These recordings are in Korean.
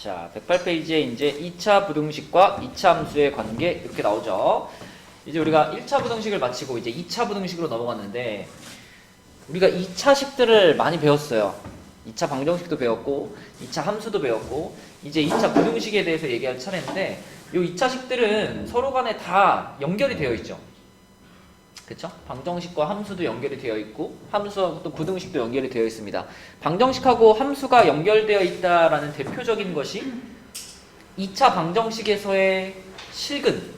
자, 108페이지에 이제 2차 부등식과 2차 함수의 관계 이렇게 나오죠. 이제 우리가 1차 부등식을 마치고 이제 2차 부등식으로 넘어갔는데 우리가 2차식들을 많이 배웠어요. 2차 방정식도 배웠고 2차 함수도 배웠고 이제 2차 부등식에 대해서 얘기할 차례인데 이 2차식들은 서로 간에 다 연결이 되어 있죠. 그쵸? 방정식과 함수도 연결이 되어 있고 함수하고 또 부등식도 연결이 되어 있습니다. 방정식하고 함수가 연결되어 있다라는 대표적인 것이 2차 방정식에서의 실근.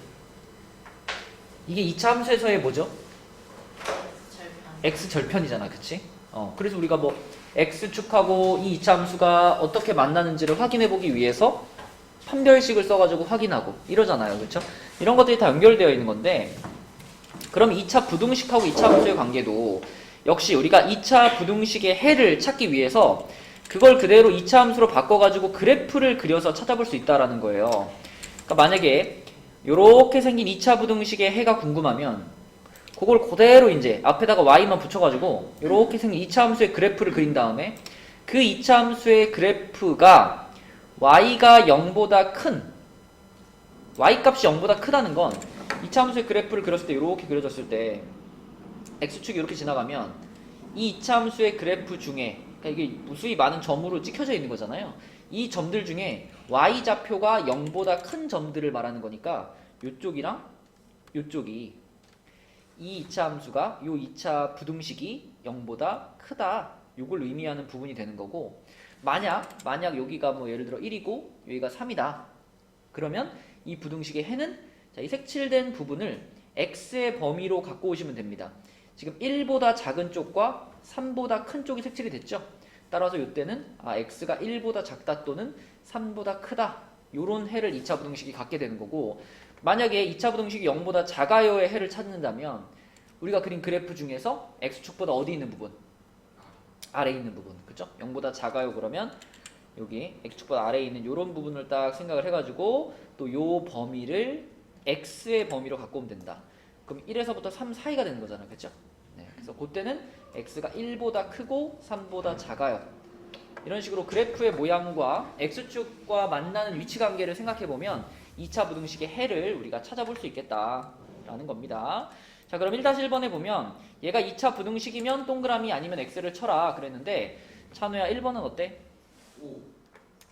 이게 2차 함수에서의 뭐죠? x절편이잖아. 그치? 그래서 우리가 뭐 x축하고 이 2차 함수가 어떻게 만나는지를 확인해 보기 위해서 판별식을 써가지고 확인하고 이러잖아요. 그쵸? 이런 것들이 다 연결되어 있는 건데 그럼 2차 부등식하고 2차 함수의 관계도 역시 우리가 2차 부등식의 해를 찾기 위해서 그걸 그대로 2차 함수로 바꿔가지고 그래프를 그려서 찾아볼 수 있다라는 거예요. 그러니까 만약에 이렇게 생긴 2차 부등식의 해가 궁금하면 그걸 그대로 이제 앞에다가 y만 붙여가지고 이렇게 생긴 2차 함수의 그래프를 그린 다음에 그 2차 함수의 그래프가 y가 0보다 큰 y값이 0보다 크다는 건 2차 함수의 그래프를 그렸을 때 이렇게 그려졌을 때 x축이 이렇게 지나가면 이 2차 함수의 그래프 중에 그러니까 이게 무수히 많은 점으로 찍혀져 있는 거잖아요. 이 점들 중에 y좌표가 0보다 큰 점들을 말하는 거니까 이쪽이랑 이쪽이 이 2차 함수가 이 2차 부등식이 0보다 크다 이걸 의미하는 부분이 되는 거고 만약 여기가 뭐 예를 들어 1이고 여기가 3이다 그러면 이 부등식의 해는 자, 이 색칠된 부분을 x의 범위로 갖고 오시면 됩니다. 지금 1보다 작은 쪽과 3보다 큰 쪽이 색칠이 됐죠. 따라서 이때는 x가 1보다 작다 또는 3보다 크다 이런 해를 2차 부등식이 갖게 되는 거고 만약에 2차 부등식이 0보다 작아요의 해를 찾는다면 우리가 그린 그래프 중에서 x축보다 어디 있는 부분? 아래에 있는 부분. 그쵸? 0보다 작아요 그러면 여기 x축보다 아래에 있는 이런 부분을 딱 생각을 해가지고 또 요 범위를 x의 범위로 갖고 오면 된다. 그럼 1에서부터 3 사이가 되는 거잖아요. 그쵸? 네, 그래서 그때는 x가 1보다 크고 3보다 작아요. 이런 식으로 그래프의 모양과 x축과 만나는 위치 관계를 생각해보면 2차 부등식의 해를 우리가 찾아볼 수 있겠다라는 겁니다. 자, 그럼 1-1번에 보면 얘가 2차 부등식이면 동그라미 아니면 x를 쳐라 그랬는데 찬우야 1번은 어때?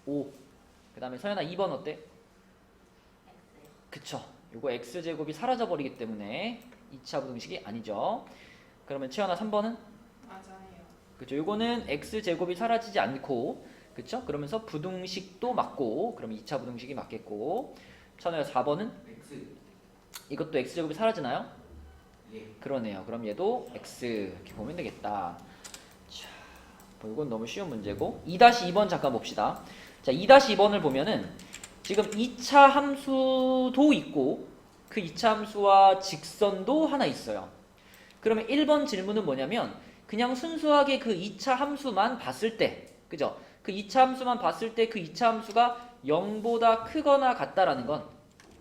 5. 그 다음에 서연아 2번 어때? 그쵸. 요거 x제곱이 사라져 버리기 때문에 2차 부등식이 아니죠. 그러면 채연아 3번은? 맞아요. 그쵸. 요거는 x제곱이 사라지지 않고 그쵸? 그러면서 부등식도 맞고 그럼 2차 부등식이 맞겠고 찬우야 4번은? X. 이것도 x제곱이 사라지나요? 예. 그러네요. 그럼 얘도 x 이렇게 보면 되겠다. 자, 뭐 이건 너무 쉬운 문제고 2-2번 잠깐 봅시다. 자, 2-2번을 보면은 지금 2차 함수도 있고 그 2차 함수와 직선도 하나 있어요. 그러면 1번 질문은 뭐냐면 그냥 순수하게 그 2차 함수만 봤을 때 그죠? 그 2차 함수만 봤을 때 그 2차 함수가 0보다 크거나 같다라는 건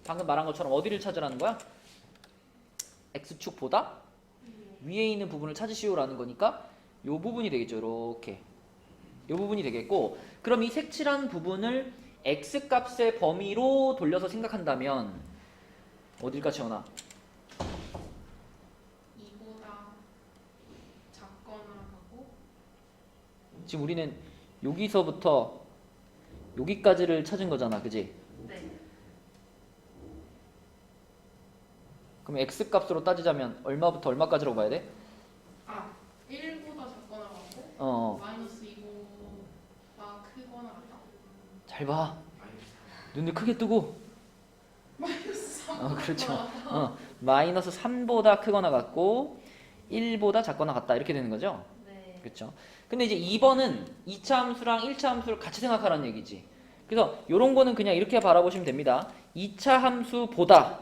방금 말한 것처럼 어디를 찾으라는 거야? x축보다 위에 있는 부분을 찾으시오라는 거니까 요 부분이 되겠죠. 이렇게 요 부분이 되겠고 그럼 이 색칠한 부분을 x값의 범위로 돌려서 생각한다면 어딜까 채원아? 2보다 작거나 하고 지금 우리는 여기서부터 여기까지를 찾은 거잖아. 그지? 네. 그럼 x값으로 따지자면 얼마부터 얼마까지라고 봐야 돼? 1보다 작거나 하고 마이너스 2보다 크거나 같다. 잘 봐. 눈을 크게 뜨고 마이너스 3보다 그렇죠. 마이너스 3보다 크거나 같고 1보다 작거나 같다 이렇게 되는 거죠. 네. 그렇죠. 근데 이제 2번은 2차 함수랑 1차 함수를 같이 생각하라는 얘기지. 그래서 이런 거는 그냥 이렇게 바라보시면 됩니다. 2차 함수보다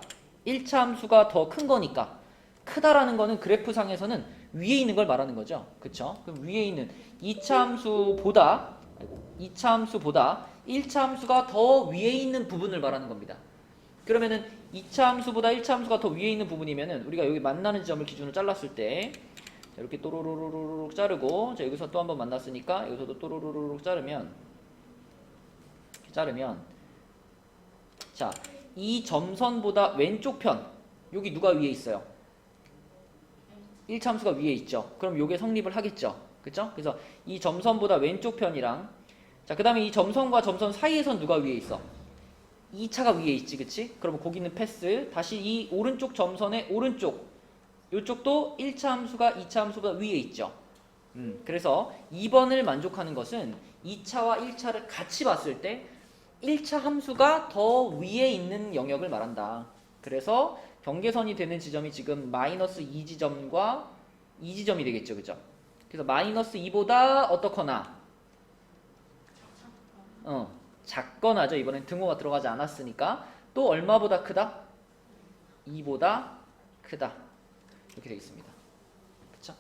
1차 함수가 더 큰 거니까 크다라는 거는 그래프상에서는 위에 있는 걸 말하는 거죠. 그렇죠? 그럼 위에 있는 2차 함수보다 1차 함수가 더 위에 있는 부분을 말하는 겁니다. 그러면은 2차 함수보다 1차 함수가 더 위에 있는 부분이면은 우리가 여기 만나는 지점을 기준으로 잘랐을 때 자, 이렇게 또로로로록 자르고 자, 여기서 또 한 번 만났으니까 여기서도 또로로로록 자르면 이렇게 자르면 자, 이 점선보다 왼쪽 편 여기 누가 위에 있어요? 1차 함수가 위에 있죠. 그럼 요게 성립을 하겠죠. 그쵸? 그래서 이 점선보다 왼쪽 편이랑 자, 그 다음에 이 점선과 점선 사이에선 누가 위에 있어? 2차가 위에 있지, 그치? 그러면 거기는 패스. 다시 이 오른쪽 점선의 오른쪽 요쪽도 1차 함수가 2차 함수보다 위에 있죠. 그래서 2번을 만족하는 것은 2차와 1차를 같이 봤을 때 1차 함수가 더 위에 있는 영역을 말한다. 그래서 경계선이 되는 지점이 지금 마이너스 2지점과 2지점이 되겠죠. 그죠? 그래서 마이너스 2보다 어떻거나 작거나죠. 이번엔 등호가 들어가지 않았으니까 또 얼마보다 크다? 2보다 크다. 이렇게 되겠습니다. 그쵸?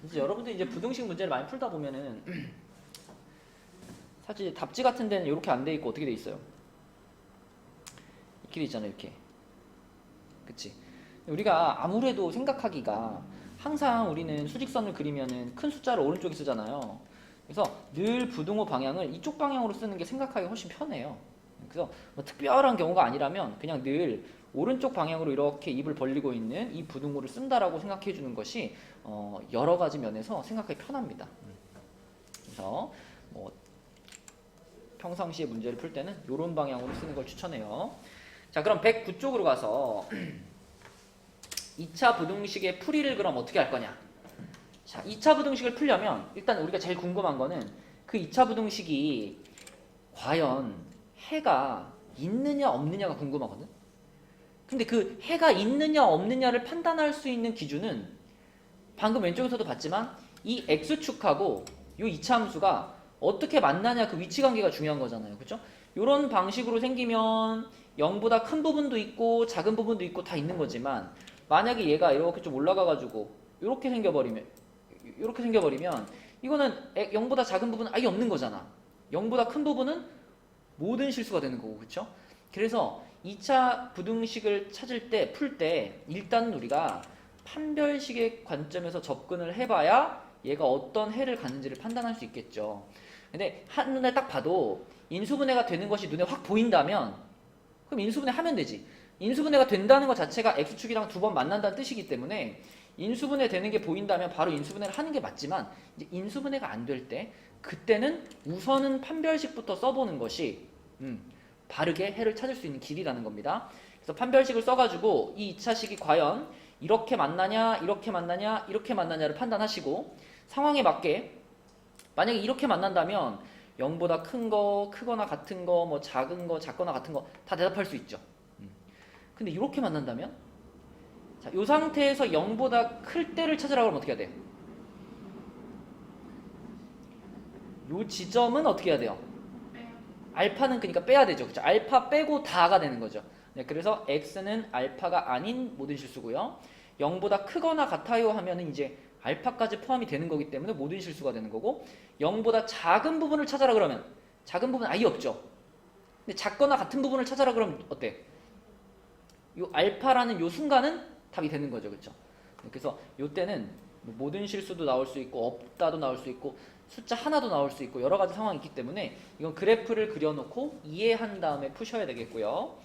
이제 여러분들 이제 부등식 문제를 많이 풀다 보면은 사실 답지 같은 데는 이렇게 안 돼 있고 어떻게 돼 있어요? 이렇게 돼 있잖아요. 이렇게. 그치? 우리가 아무래도 생각하기가 항상 우리는 수직선을 그리면은 큰 숫자를 오른쪽에 쓰잖아요. 그래서 늘 부등호 방향을 이쪽 방향으로 쓰는 게 생각하기 훨씬 편해요. 그래서 뭐 특별한 경우가 아니라면 그냥 늘 오른쪽 방향으로 이렇게 입을 벌리고 있는 이 부등호를 쓴다라고 생각해 주는 것이 여러 가지 면에서 생각하기 편합니다. 그래서 뭐 평상시에 문제를 풀 때는 이런 방향으로 쓰는 걸 추천해요. 자, 그럼 109쪽으로 가서 2차 부등식의 풀이를 그럼 어떻게 할 거냐? 자, 2차 부등식을 풀려면 일단 우리가 제일 궁금한 거는 그 2차 부등식이 과연 해가 있느냐 없느냐가 궁금하거든. 근데 그 해가 있느냐 없느냐를 판단할 수 있는 기준은 방금 왼쪽에서도 봤지만 이 x축하고 이 2차 함수가 어떻게 만나냐 그 위치 관계가 중요한 거잖아요. 그렇죠? 이런 방식으로 생기면 0보다 큰 부분도 있고 작은 부분도 있고 다 있는 거지만 만약에 얘가 이렇게 좀 올라가 가지고 이렇게 생겨버리면 이거는 0보다 작은 부분은 아예 없는 거잖아. 0보다 큰 부분은 모든 실수가 되는 거고. 그렇죠? 그래서 2차 부등식을 찾을 때, 풀 때 일단 우리가 판별식의 관점에서 접근을 해봐야 얘가 어떤 해를 갖는지를 판단할 수 있겠죠. 근데 한눈에 딱 봐도 인수분해가 되는 것이 눈에 확 보인다면 그럼 인수분해 하면 되지. 인수분해가 된다는 것 자체가 x축이랑 두 번 만난다는 뜻이기 때문에 인수분해 되는 게 보인다면 바로 인수분해를 하는 게 맞지만 이제 인수분해가 안 될 때 그때는 우선은 판별식부터 써보는 것이 바르게 해를 찾을 수 있는 길이라는 겁니다. 그래서 판별식을 써가지고 이 2차식이 과연 이렇게 만나냐 이렇게 만나냐 이렇게 만나냐를 판단하시고 상황에 맞게 만약에 이렇게 만난다면 0보다 큰 거, 크거나 같은 거, 뭐 작은 거, 작거나 같은 거 다 대답할 수 있죠. 근데 이렇게 만난다면 자, 이 상태에서 0보다 클 때를 찾으라고 하면 어떻게 해야 돼요? 이 지점은 어떻게 해야 돼요? 알파는 그러니까 빼야 되죠. 그렇죠? 알파 빼고 다가 되는 거죠. 네, 그래서 x는 알파가 아닌 모든 실수고요. 0보다 크거나 같아요 하면은 이제 알파까지 포함이 되는 거기 때문에 모든 실수가 되는 거고 0보다 작은 부분을 찾아라 그러면 작은 부분 아예 없죠. 근데 작거나 같은 부분을 찾아라 그러면 어때? 요 알파라는 요 순간은 답이 되는 거죠. 그렇죠? 그래서 요때는 뭐 모든 실수도 나올 수 있고 없다도 나올 수 있고 숫자 하나도 나올 수 있고 여러 가지 상황이 있기 때문에 이건 그래프를 그려놓고 이해한 다음에 푸셔야 되겠고요.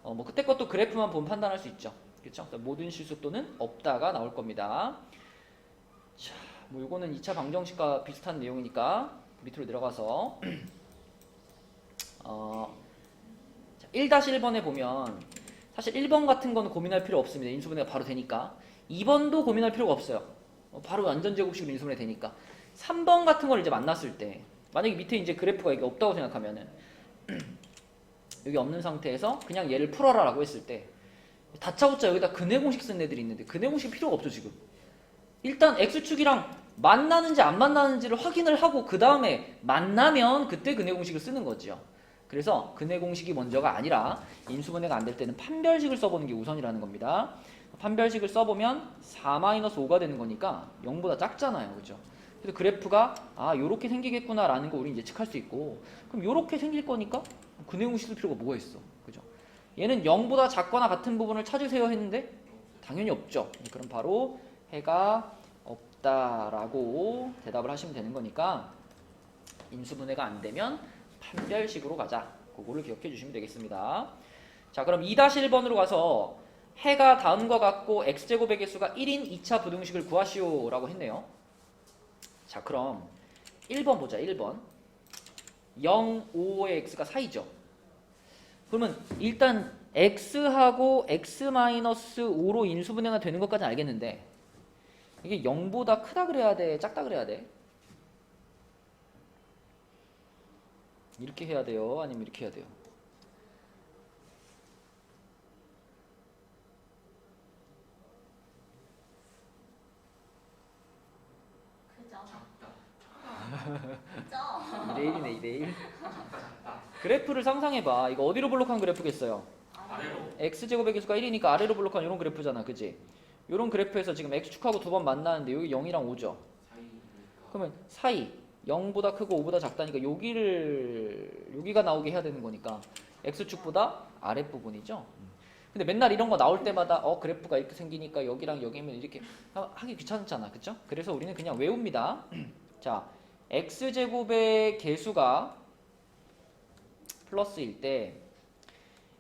뭐 그때 것도 그래프만 보면 판단할 수 있죠. 그렇죠? 모든 실수 또는 없다가 나올 겁니다. 자, 뭐 요거는 2차 방정식과 비슷한 내용이니까 밑으로 내려가서 1-1번에 보면 사실 1번 같은 거는 고민할 필요 없습니다. 인수분해가 바로 되니까. 2번도 고민할 필요가 없어요. 바로 완전제곱식으로 인수분해 되니까. 3번 같은 걸 이제 만났을 때 만약에 밑에 이제 그래프가 이게 없다고 생각하면은 여기 없는 상태에서 그냥 얘를 풀어라 라고 했을 때 다짜고짜 여기다 근해공식 쓴 애들이 있는데 근해공식 필요가 없죠 지금. 일단 x축이랑 만나는지 안 만나는지를 확인을 하고 그 다음에 만나면 그때 근해공식을 쓰는 거죠. 그래서 근해공식이 먼저가 아니라 인수분해가 안 될 때는 판별식을 써보는 게 우선이라는 겁니다. 판별식을 써보면 4-5가 되는 거니까 0보다 작잖아요. 그죠? 그래서 그래프가 요렇게 생기겠구나 라는 거 우리 이제 예측할 수 있고 그럼 요렇게 생길 거니까 근해공식 쓸 필요가 뭐가 있어. 그죠? 얘는 0보다 작거나 같은 부분을 찾으세요 했는데 당연히 없죠. 그럼 바로 해가 없다라고 대답을 하시면 되는 거니까 인수분해가 안 되면 판별식으로 가자. 그거를 기억해 주시면 되겠습니다. 자, 그럼 2-1번으로 가서 해가 다음과 같고 x제곱의 개수가 1인 2차 부등식을 구하시오 라고 했네요. 자, 그럼 1번 보자. 1번 0, 5의 x가 4이죠. 그러면 일단 x하고 x-5로 인수분해가 되는 것까지는 알겠는데 이게 0보다 크다 그래야 돼? 작다 그래야 돼? 이렇게 해야 돼요? 아니면 이렇게 해야 돼요? 그죠? 그죠? 2대1이네 2대1. 그래프를 상상해봐. 이거 어디로 블록한 그래프겠어요? 아래로. x제곱의 개수가 1이니까 아래로 블록한 이런 그래프잖아. 그치? 이런 그래프에서 지금 x축하고 두 번 만나는데 여기 0이랑 5죠. 그러면 사이 0보다 크고 5보다 작다니까 여기가 나오게 해야 되는 거니까 x축보다 아랫부분이죠. 근데 맨날 이런 거 나올 때마다 그래프가 이렇게 생기니까 여기랑 여기면 이렇게 하기 귀찮잖아. 그쵸? 그래서 우리는 그냥 외웁니다. 자, x제곱의 개수가 플러스일 때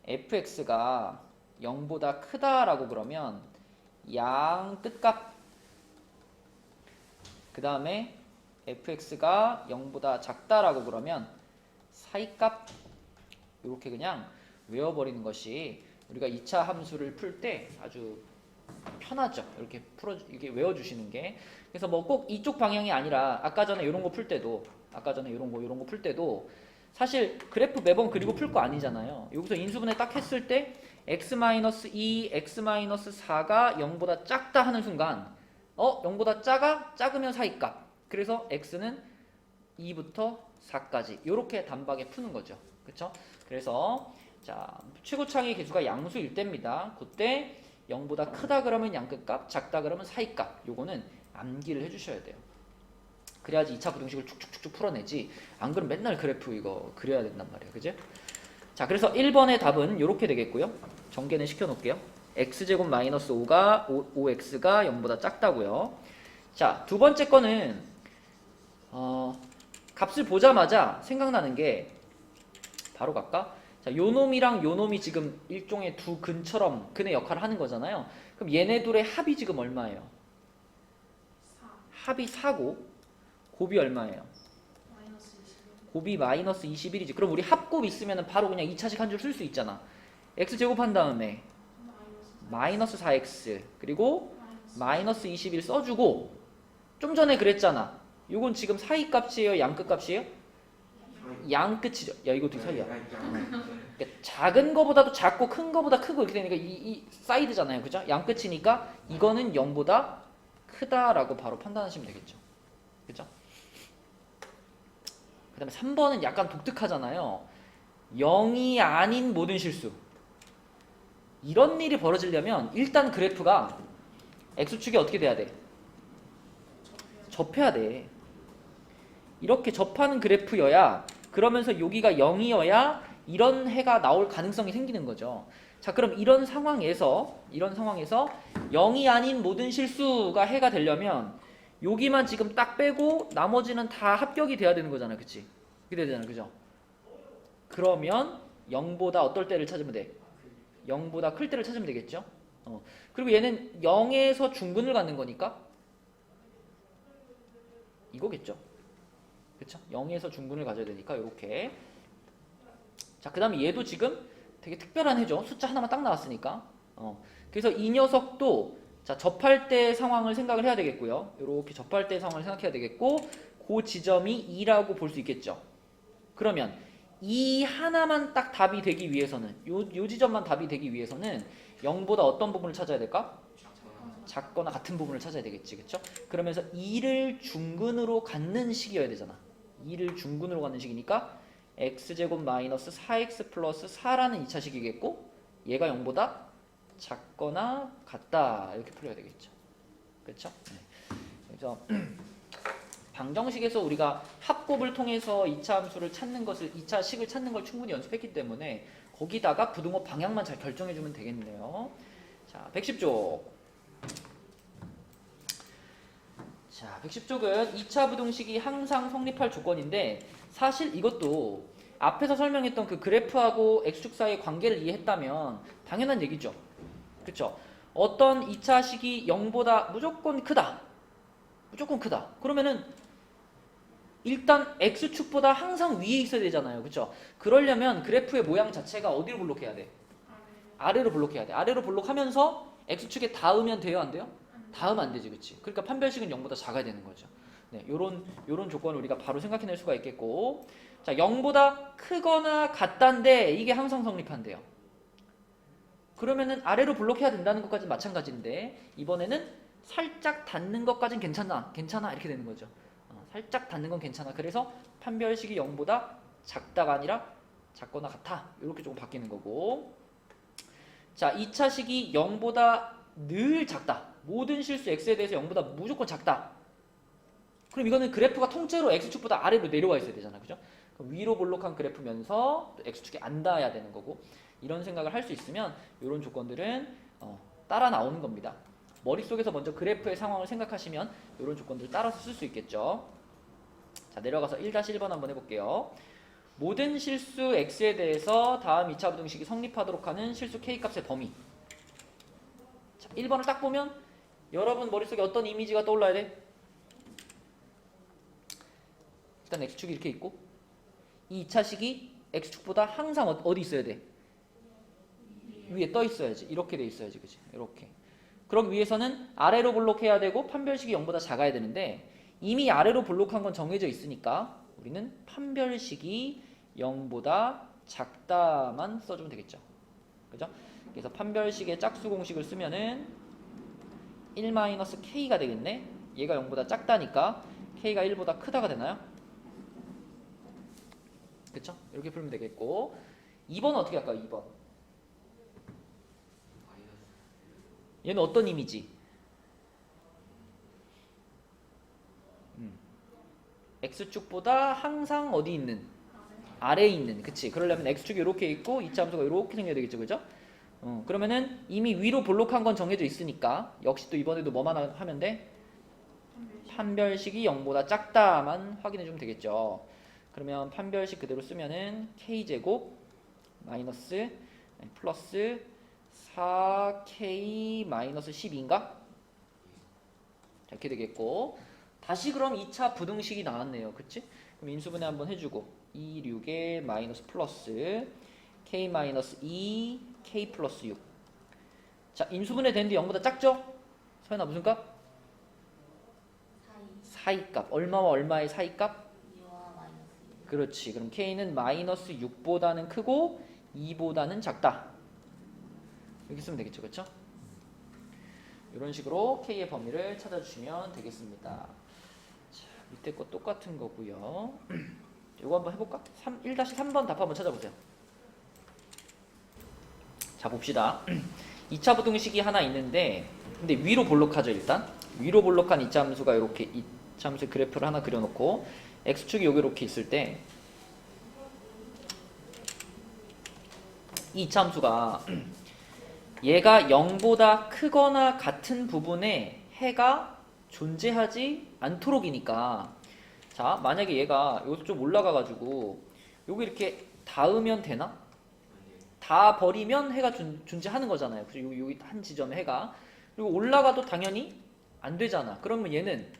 fx가 0보다 크다라고 그러면 양 끝값 그 다음에 fx가 0보다 작다라고 그러면 사이값 이렇게 그냥 외워버리는 것이 우리가 2차 함수를 풀 때 아주 편하죠. 이렇게 외워주시는 게. 그래서 뭐 꼭 이쪽 방향이 아니라 아까 전에 이런 거 풀 때도 이런 거 풀 때도 사실 그래프 매번 그리고 풀 거 아니잖아요. 여기서 인수분해 딱 했을 때 x-2, x-4가 0보다 작다 하는 순간 0보다 작으면 사이값. 그래서 x는 2부터 4까지 이렇게 단박에 푸는 거죠. 그쵸? 그래서 자, 최고차의 개수가 양수일 때입니다. 그때 0보다 크다 그러면 양끝값, 작다 그러면 사이값. 요거는 암기를 해주셔야 돼요. 그래야지 2차 부등식을 축축축축 풀어내지. 안 그러면 맨날 그래프 이거 그려야 된단 말이에요. 그죠? 자, 그래서 1번의 답은 이렇게 되겠고요. 전개는 시켜놓을게요. x제곱 마이너스 5x가 0보다 작다고요. 자, 두 번째 거는 값을 보자마자 생각나는 게 바로 갈까? 자, 요 놈이랑 요 놈이 지금 일종의 두 근처럼 근의 역할을 하는 거잖아요. 그럼 얘네 둘의 합이 지금 얼마예요? 4 합이 4고 곱이 얼마예요? 마이너스 21 곱이 마이너스 21이지. 그럼 우리 합곱 있으면 바로 그냥 2차식 한 줄 쓸 수 있잖아. x제곱 한 다음에 마이너스 4x 그리고 마이너스 21 써주고 좀 전에 그랬잖아. 이건 지금 사이값이에요? 양끝값이에요? 양끝이죠. 야, 이거 어떻게 사이야? 그러니까 작은 거보다도 작고 큰 거보다 크고 이렇게 되니까 이 사이드잖아요. 그죠? 양끝이니까 이거는 0보다 크다라고 바로 판단하시면 되겠죠. 그죠? 그 다음에 3번은 약간 독특하잖아요. 0이 아닌 모든 실수. 이런 일이 벌어지려면 일단 그래프가 x축이 어떻게 돼야 돼? 접해야 돼. 이렇게 접하는 그래프여야 그러면서 여기가 0이어야 이런 해가 나올 가능성이 생기는 거죠. 자, 그럼 이런 상황에서 0이 아닌 모든 실수가 해가 되려면 여기만 지금 딱 빼고 나머지는 다 합격이 돼야 되는 거잖아. 그치? 그렇게 되잖아. 그죠? 그러면 0보다 어떨 때를 찾으면 돼? 0보다 클 때를 찾으면 되겠죠? 그리고 얘는 0에서 중근을 갖는 거니까 이거겠죠? 그쵸? 0에서 중근을 가져야 되니까 이렇게. 자, 그 다음에 얘도 지금 되게 특별한 해죠. 숫자 하나만 딱 나왔으니까. 그래서 이 녀석도 자, 접할 때 상황을 생각을 해야 되겠고요. 이렇게 접할 때 상황을 생각해야 되겠고 그 지점이 2라고 볼 수 있겠죠. 그러면 이 하나만 딱 답이 되기 위해서는 요 지점만 답이 되기 위해서는 0보다 어떤 부분을 찾아야 될까? 작거나 같은 부분을 찾아야 되겠지. 그쵸? 그러면서 2를 중근으로 갖는 식이어야 되잖아. 2를 중근으로 갖는 식이니까 x제곱 마이너스 4x 플러스 4라는 2차식이겠고 얘가 0보다 작거나 같다. 이렇게 풀어야 되겠죠. 그렇죠? 네. 그래서 방정식에서 우리가 합곱을 통해서 2차 함수를 찾는 것을 2차 식을 찾는 걸 충분히 연습했기 때문에 거기다가 부등호 방향만 잘 결정해 주면 되겠네요. 자, 110쪽. 자, 110쪽은 2차 부등식이 항상 성립할 조건인데 사실 이것도 앞에서 설명했던 그 그래프하고 x축 사이의 관계를 이해했다면 당연한 얘기죠. 그쵸? 어떤 2차 식이 0보다 무조건 크다. 무조건 크다. 그러면은 일단 x축보다 항상 위에 있어야 되잖아요. 그쵸? 그러려면 그래프의 모양 자체가 어디로 블록해야 돼? 아래로 블록해야 돼. 아래로 블록하면서 x축에 닿으면 돼요? 안 돼요? 닿으면 안 되지. 그치? 그러니까 판별식은 0보다 작아야 되는 거죠. 네, 요런 조건을 우리가 바로 생각해낼 수가 있겠고, 자, 0보다 크거나 같다인데 이게 항상 성립한대요. 그러면은 아래로 블록해야 된다는 것까지 마찬가지인데 이번에는 살짝 닿는 것까진 괜찮아 이렇게 되는 거죠. 살짝 닿는 건 괜찮아. 그래서 판별식이 0보다 작다가 아니라 작거나 같아 이렇게 조금 바뀌는 거고, 자, 2차 식이 0보다 늘 작다. 모든 실수 x에 대해서 0보다 무조건 작다. 그럼 이거는 그래프가 통째로 x축보다 아래로 내려와 있어야 되잖아. 그죠? 그럼 위로 볼록한 그래프면서 또 x축에 안 닿아야 되는 거고, 이런 생각을 할 수 있으면 이런 조건들은 따라 나오는 겁니다. 머릿속에서 먼저 그래프의 상황을 생각하시면 이런 조건들 따라서 쓸 수 있겠죠. 자, 내려가서 1-1번 한번 해볼게요. 모든 실수 x에 대해서 다음 2차 부등식이 성립하도록 하는 실수 k값의 범위. 자, 1번을 딱 보면 여러분 머릿속에 어떤 이미지가 떠올라야 돼? 일단 x축이 이렇게 있고 이 2차식이 x축보다 항상 어디 있어야 돼? 위에 떠 있어야지. 이렇게 돼 있어야지. 그치? 이렇게. 그러기 위해서는 아래로 블록해야 되고 판별식이 0보다 작아야 되는데 이미 아래로 블록한 건 정해져 있으니까 우리는 판별식이 0보다 작다만 써주면 되겠죠. 그죠? 그래서 판별식의 짝수 공식을 쓰면은 1-k가 되겠네. 얘가 0보다 작다니까 k가 1보다 크다가 되나요? 그쵸? 이렇게 풀면 되겠고, 2번은 어떻게 할까요? 2번. 얘는 어떤 이미지? x축보다 항상 어디 있는? 아래에 있는. 그치? 그러려면 x축이 이렇게 있고 2차 함수가 이렇게 생겨야 되겠죠. 그죠? 그러면은 이미 위로 블록한 건 정해져 있으니까 역시 또 이번에도 뭐만 하면 돼? 판별식이 0보다 작다만 확인해 주면 되겠죠. 그러면 판별식 그대로 쓰면은 k제곱 마이너스 플러스 4k 마이너스 12인가? 이렇게 되겠고, 다시 그럼 2차 부등식이 나왔네요. 그치? 그럼 인수분해 한번 해주고 2, 6에 마이너스 플러스 k 마이너스 2, k 플러스 6. 자, 인수분해 되는데 0보다 작죠? 서연아 무슨 값? 사이값. 얼마와 얼마의 사이값? 2와 마이너스 1. 그렇지. 그럼 k는 마이너스 6보다는 크고 2보다는 작다. 이렇게 쓰면 되겠죠. 그렇죠? 이런 식으로 k의 범위를 찾아주시면 되겠습니다. 자, 밑에 거 똑같은 거고요. 이거 한번 해볼까? 1-3번 답 한번 찾아보세요. 자, 봅시다. 2차 부등식이 하나 있는데 근데 위로 볼록하죠. 일단 위로 볼록한 2차 함수가 이렇게 2차 함수 그래프를 하나 그려놓고 x축이 여기 이렇게 있을 때 이 2차 함수가 얘가 0보다 크거나 같은 부분에 해가 존재하지 않도록이니까, 자, 만약에 얘가 여기서 좀 올라가가지고 여기 이렇게 닿으면 되나? 다 버리면 해가 존재하는 거잖아요. 그리고 여기 한 지점에 해가, 그리고 올라가도 당연히 안 되잖아. 그러면 얘는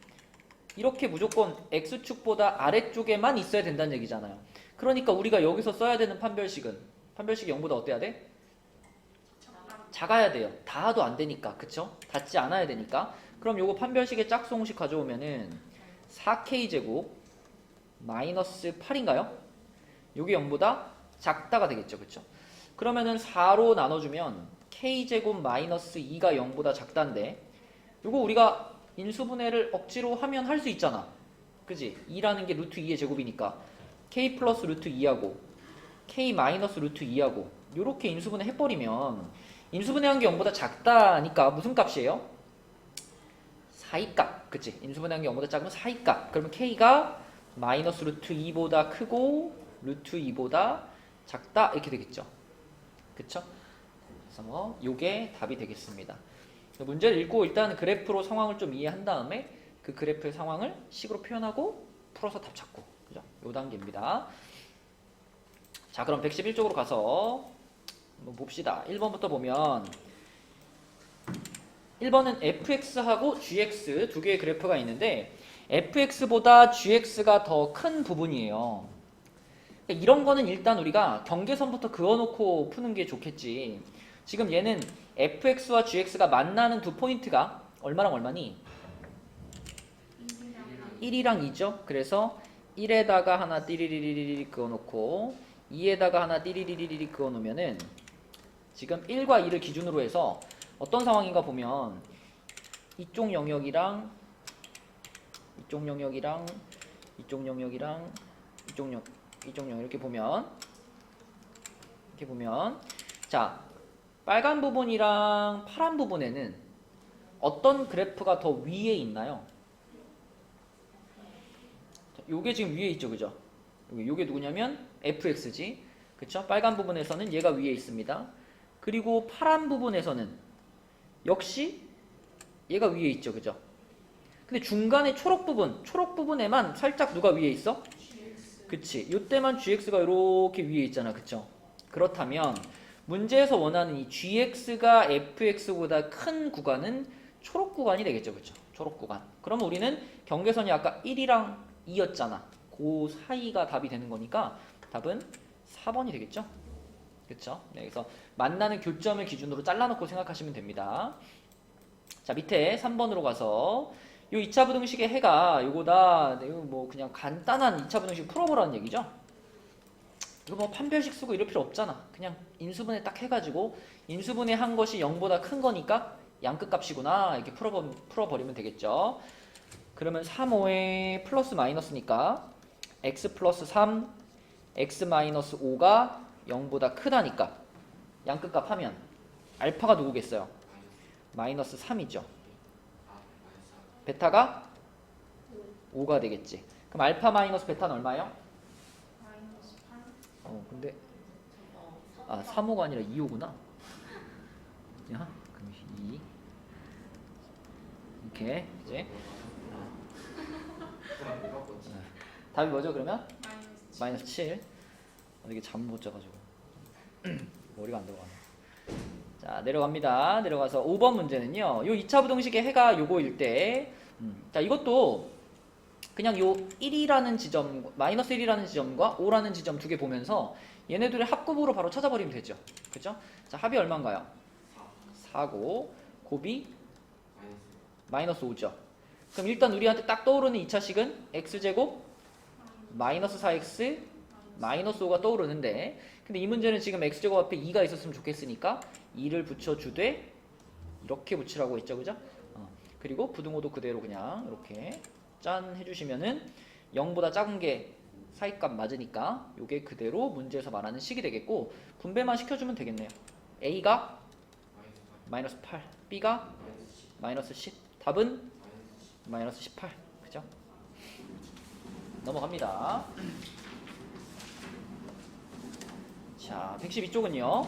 이렇게 무조건 x축보다 아래쪽에만 있어야 된다는 얘기잖아요. 그러니까 우리가 여기서 써야 되는 판별식이 0보다 어때야 돼? 작아야 돼요. 닿아도 안 되니까. 그쵸? 닿지 않아야 되니까. 그럼 요거 판별식의 짝수 공식 가져오면은 4k제곱 마이너스 8인가요? 요게 0보다 작다가 되겠죠. 그쵸? 그러면은 4로 나눠주면 k제곱 마이너스 2가 0보다 작다인데 요거 우리가 인수분해를 억지로 하면 할 수 있잖아. 그지? 2라는 게 루트 2의 제곱이니까 k 플러스 루트 2하고 k 마이너스 루트 2하고 요렇게 인수분해 해버리면 인수분해한 게 0보다 작다니까 무슨 값이에요? 사이값. 그치? 인수분해한 게 0보다 작으면 사이값. 그러면 k가 마이너스 루트 2보다 크고 루트 2보다 작다 이렇게 되겠죠. 그쵸? 그래서 요게 답이 되겠습니다. 문제를 읽고 일단 그래프로 상황을 좀 이해한 다음에 그 그래프의 상황을 식으로 표현하고 풀어서 답 찾고, 그죠? 요 단계입니다. 자, 그럼 111쪽으로 가서 한번 봅시다. 1번부터 보면 1번은 fx하고 gx 두 개의 그래프가 있는데 fx보다 gx가 더 큰 부분이에요. 그러니까 이런 거는 일단 우리가 경계선부터 그어놓고 푸는 게 좋겠지. 지금 얘는 fx와 gx가 만나는 두 포인트가 얼마랑 얼마니? 1이랑 2죠. 그래서 1에다가 하나 띠리리리리 그어놓고 2에다가 하나 띠리리리리 그어놓으면은 지금 1과 2를 기준으로 해서 어떤 상황인가 보면 이쪽 영역이랑 이쪽 영역이랑 이쪽 영역이랑 이쪽 영역 이렇게 보면 자, 빨간 부분이랑 파란 부분에는 어떤 그래프가 더 위에 있나요? 자, 요게 지금 위에 있죠, 그죠? 요게 누구냐면 fx지, 그쵸? 빨간 부분에서는 얘가 위에 있습니다. 그리고 파란 부분에서는 역시 얘가 위에 있죠, 그죠? 근데 중간에 초록 부분에만 살짝 누가 위에 있어? 그치? 요때만 gx가 이렇게 위에 있잖아, 그쵸? 그렇다면 문제에서 원하는 이 gx가 fx보다 큰 구간은 초록 구간이 되겠죠, 그쵸? 초록 구간. 그러면 우리는 경계선이 아까 1이랑 2였잖아. 그 사이가 답이 되는 거니까 답은 4번이 되겠죠? 그쵸? 네, 그래서 만나는 교점을 기준으로 잘라놓고 생각하시면 됩니다. 자, 밑에 3번으로 가서 요 2차 부등식의 해가 요거다. 이거 뭐 그냥 간단한 2차 부등식 풀어보라는 얘기죠. 이거 뭐 판별식 쓰고 이럴 필요 없잖아. 그냥 인수분해 딱 해가지고 인수분해 한 것이 0보다 큰 거니까 양끝 값이구나 이렇게 풀어버리면 되겠죠. 그러면 3, 5에 플러스 마이너스니까 x 플러스 3, x 마이너스 5가 0보다 크다니까 양끝 값 하면 알파가 누구겠어요? 마이너스 3이죠. 베타가 5가 되겠지. 그럼 알파 마이너스 베타는 얼마예요? 마이너스 8. 근데 3호가 아니라 2호구나. 야, 그럼 2 이렇게 이제 답이 뭐죠 그러면? 마이너스 7. 이게 잠을 못 자가지고 머리가 안 들어가네. 자, 내려갑니다. 내려가서 5번 문제는요. 요 2차 부등식의 해가 요거일 때 자, 이것도 그냥 요 1이라는 지점, 마이너스 1이라는 지점과 5라는 지점 두 개 보면서 얘네들의 합곱으로 바로 찾아버리면 되죠. 그죠? 자, 합이 얼마인가요? 4고 곱이 마이너스 5죠. 그럼 일단 우리한테 딱 떠오르는 2차식은 x제곱 마이너스 4x 마이너스 5가 떠오르는데 근데 이 문제는 지금 x제곱 앞에 2가 있었으면 좋겠으니까 2를 붙여주되 이렇게 붙이라고 했죠, 그죠? 그리고 부등호도 그대로 그냥 이렇게 짠 해주시면은 0보다 작은 게 사이값 맞으니까 요게 그대로 문제에서 말하는 식이 되겠고 분배만 시켜주면 되겠네요. a가 마이너스 8, b가 마이너스 10, 답은 마이너스 18, 그죠? 넘어갑니다. 자, 112쪽은요.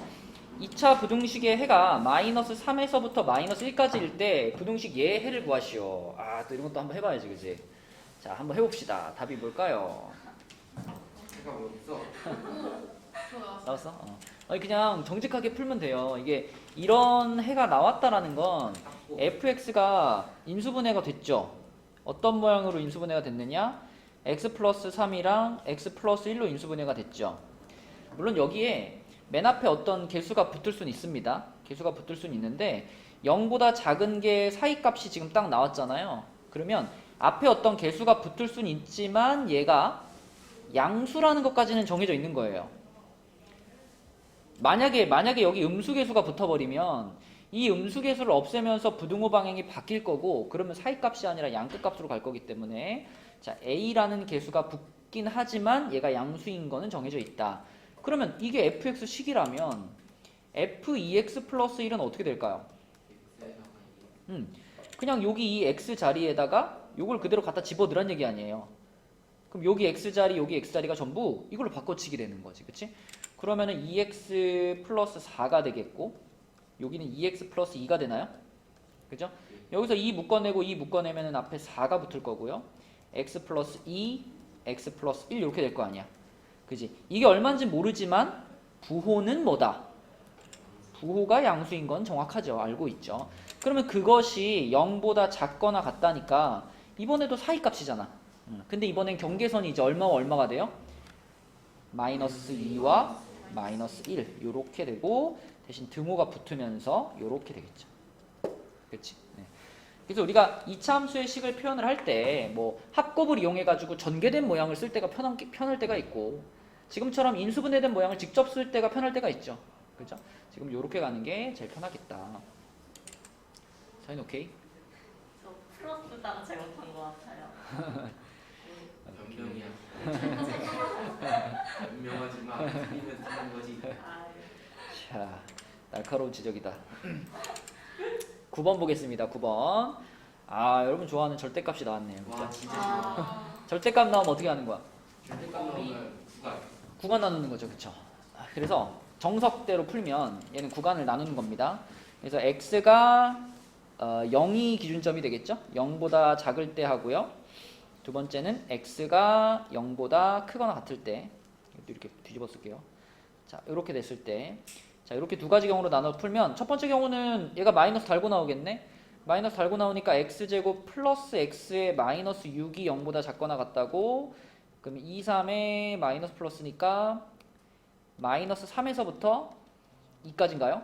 2차 부등식의 해가 마이너스 3에서부터 마이너스 1까지일 때 부등식 얘의 해를 구하시오. 또 이런 것도 한번 해봐야지, 그지? 자, 한번 해봅시다. 답이 뭘까요? 해가 뭐 있어? 나왔어? 아니, 그냥 정직하게 풀면 돼요. 이게 이런 해가 나왔다라는 건 fx가 인수분해가 됐죠. 어떤 모양으로 인수분해가 됐느냐? x 플러스 3이랑 x 플러스 1로 인수분해가 됐죠. 물론 여기에 맨 앞에 어떤 개수가 붙을 수는 있습니다. 개수가 붙을 수는 있는데 0보다 작은 게 사이값이 지금 딱 나왔잖아요. 그러면 앞에 어떤 개수가 붙을 수는 있지만 얘가 양수라는 것까지는 정해져 있는 거예요. 만약에 여기 음수개수가 붙어버리면 이 음수개수를 없애면서 부등호 방향이 바뀔 거고 그러면 사이값이 아니라 양끝값으로 갈 거기 때문에 자, a라는 개수가 붙긴 하지만 얘가 양수인 거는 정해져 있다. 그러면 이게 fx식이라면 f2x 플러스 1은 어떻게 될까요? 그냥 여기 이 x 자리에다가 요걸 그대로 갖다 집어넣으란 얘기 아니에요. 그럼 여기 x 자리, 여기 x 자리가 전부 이걸로 바꿔치기 되는 거지, 그치? 그러면은 2x 플러스 4가 되겠고 여기는 2x 플러스 2가 되나요? 그죠? 여기서 2 묶어내고 2 묶어내면은 앞에 4가 붙을 거고요. x 플러스 2, x 플러스 1 이렇게 될 거 아니야. 그지? 이게 얼마인지 모르지만 부호는 뭐다? 부호가 양수인 건 정확하죠. 알고 있죠. 그러면 그것이 0보다 작거나 같다니까 이번에도 사이값이잖아. 근데 이번엔 경계선이 이제 얼마와 얼마가 돼요? 마이너스 2와 마이너스 1 요렇게 되고 대신 등호가 붙으면서 요렇게 되겠죠. 그렇지? 네. 그래서 우리가 이차함수의 식을 표현을 할 때 뭐 합곱을 이용해 가지고 전개된 모양을 쓸 때가 편할 때가 있고 지금처럼 인수분해된 모양을 직접 쓸 때가 편할 때가 있죠. 그렇죠? 지금 요렇게 가는 게 제일 편하겠다. 사인 오케이? 저 풀어쓰다가 잘못한 것 같아요. 변명이야. 변명하지 마. 틀리면 틀린 거지. 아, 자, 날카로운 지적이다. 9번 보겠습니다. 9번. 아, 여러분 좋아하는 절대값이 나왔네요. 그죠? 와 진짜 싫어. 절대값 나오면 어떻게 하는 거야? 절대값 나오면 구간. 구간 나누는 거죠. 그쵸? 그래서 정석대로 풀면 얘는 구간을 나누는 겁니다. 그래서 x가 0이 기준점이 되겠죠? 0보다 작을 때 하고요. 두 번째는 x가 0보다 크거나 같을 때 이렇게 뒤집어 쓸게요. 자, 이렇게 됐을 때 자, 이렇게 두 가지 경우로 나눠 풀면 첫 번째 경우는 얘가 마이너스 달고 나오겠네? 마이너스 달고 나오니까 x제곱 플러스 x의 마이너스 6이 0보다 작거나 같다고 그럼 2, 3에 마이너스 플러스니까 마이너스 3에서부터 2까지인가요?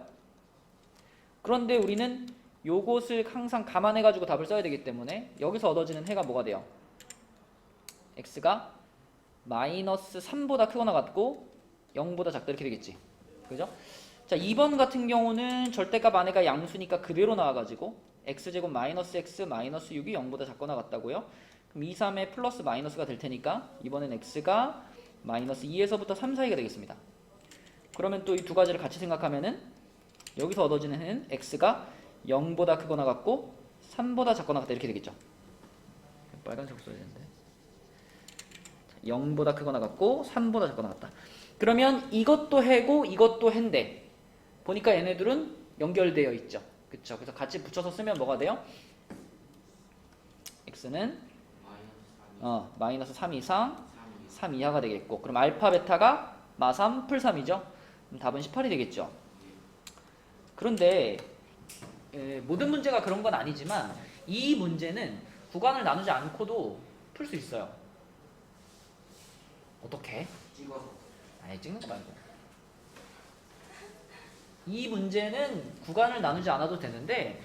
그런데 우리는 요것을 항상 감안해가지고 답을 써야 되기 때문에 여기서 얻어지는 해가 뭐가 돼요? x가 마이너스 3보다 크거나 같고 0보다 작다 이렇게 되겠지. 그죠? 자, 2번 같은 경우는 절대값 안에가 양수니까 그대로 나와가지고 x제곱 마이너스 x 마이너스 6이 0보다 작거나 같다고요. 그럼 2, 3에 플러스 마이너스가 될 테니까 이번엔 x가 마이너스 2에서부터 3 사이가 되겠습니다. 그러면 또 이 두 가지를 같이 생각하면은 여기서 얻어지는 해는 x가 0보다 크거나 같고 3보다 작거나 같다 이렇게 되겠죠. 빨간색 써야 되는데 0보다 크거나 같고 3보다 작거나 같다. 그러면 이것도 해고 이것도 해인데 보니까 얘네들은 연결되어 있죠. 그쵸? 그래서 같이 붙여서 쓰면 뭐가 돼요? x는 마이너스 3 이상 3 이하가 되겠고 그럼 알파 베타가 마3 풀3이죠. 그럼 답은 18이 되겠죠. 그런데 모든 문제가 그런 건 아니지만 이 문제는 구간을 나누지 않고도 풀 수 있어요. 어떻게? 찍어서. 아니 찍는 거 말고 이 문제는 구간을 나누지 않아도 되는데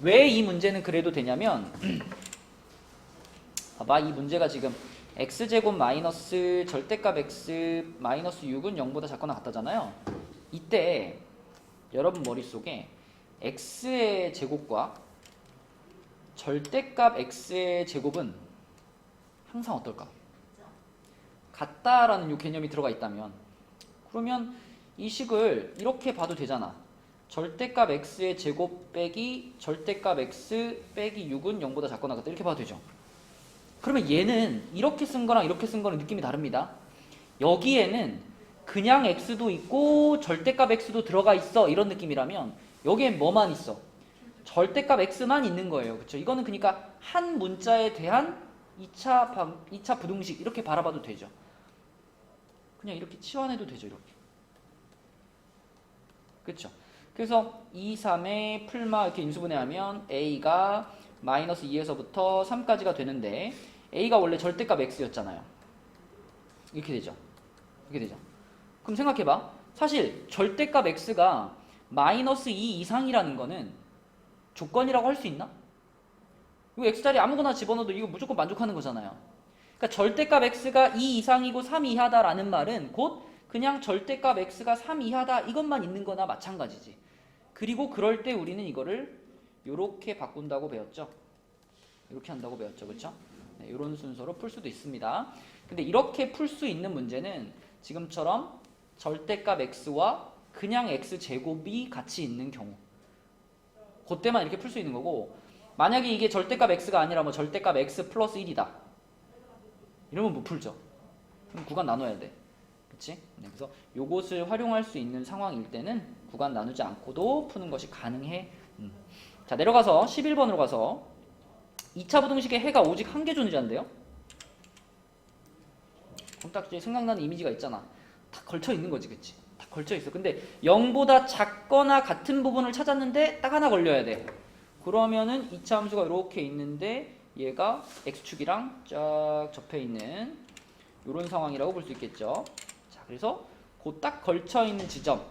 왜 이 문제는 그래도 되냐면 봐봐 이 문제가 지금 x제곱 마이너스 절대값 x 마이너스 6은 0보다 작거나 같다잖아요. 이때 여러분 머릿속에 x의 제곱과 절대값 x의 제곱은 항상 어떨까? 같다라는 요 개념이 들어가 있다면 그러면 이 식을 이렇게 봐도 되잖아. 절대값 x의 제곱 빼기 절대값 x 빼기 6은 0보다 작거나 같다 이렇게 봐도 되죠. 그러면 얘는 이렇게 쓴 거랑 이렇게 쓴 거는 느낌이 다릅니다. 여기에는 그냥 x도 있고 절대값 x도 들어가 있어 이런 느낌이라면 여기엔 뭐만 있어? 절대값 x만 있는 거예요. 그렇죠? 이거는 그러니까 한 문자에 대한 2차 부등식 이렇게 바라봐도 되죠. 그냥 이렇게 치환해도 되죠. 이렇게. 그렇죠? 그래서 2, 3의 풀마 이렇게 인수분해하면 a가 마이너스 2에서부터 3까지가 되는데 a가 원래 절대값 x였잖아요. 이렇게 되죠. 이렇게 되죠. 그럼 생각해봐. 사실 절대값 x가 마이너스 2 이상이라는 거는 조건이라고 할 수 있나? 이거 x자리 아무거나 집어넣어도 이거 무조건 만족하는 거잖아요. 그러니까 절대값 x가 2 이상이고 3 이하다라는 말은 곧 그냥 절대값 x가 3 이하다 이것만 있는 거나 마찬가지지. 그리고 그럴 때 우리는 이거를 이렇게 바꾼다고 배웠죠. 이렇게 한다고 배웠죠. 그렇죠? 네, 이런 순서로 풀 수도 있습니다. 근데 이렇게 풀 수 있는 문제는 지금처럼 절대값 x와 그냥 x제곱이 같이 있는 경우 그때만 이렇게 풀 수 있는 거고 만약에 이게 절대값 x가 아니라 뭐 절대값 x 플러스 1이다 이러면 못 풀죠. 그럼 구간 나눠야 돼. 그치? 네, 그래서 요것을 활용할 수 있는 상황일 때는 구간 나누지 않고도 푸는 것이 가능해. 자, 내려가서 11번으로 가서 2차 부등식의 해가 오직 한 개 존재한대요. 그럼 딱 이제 생각나는 이미지가 있잖아. 다 걸쳐 있는 거지, 그치? 다 걸쳐 있어. 근데 0보다 작거나 같은 부분을 찾았는데 딱 하나 걸려야 돼. 그러면은 이차 함수가 이렇게 있는데 얘가 x축이랑 쫙 접해 있는 이런 상황이라고 볼 수 있겠죠. 자, 그래서 그 딱 걸쳐 있는 지점,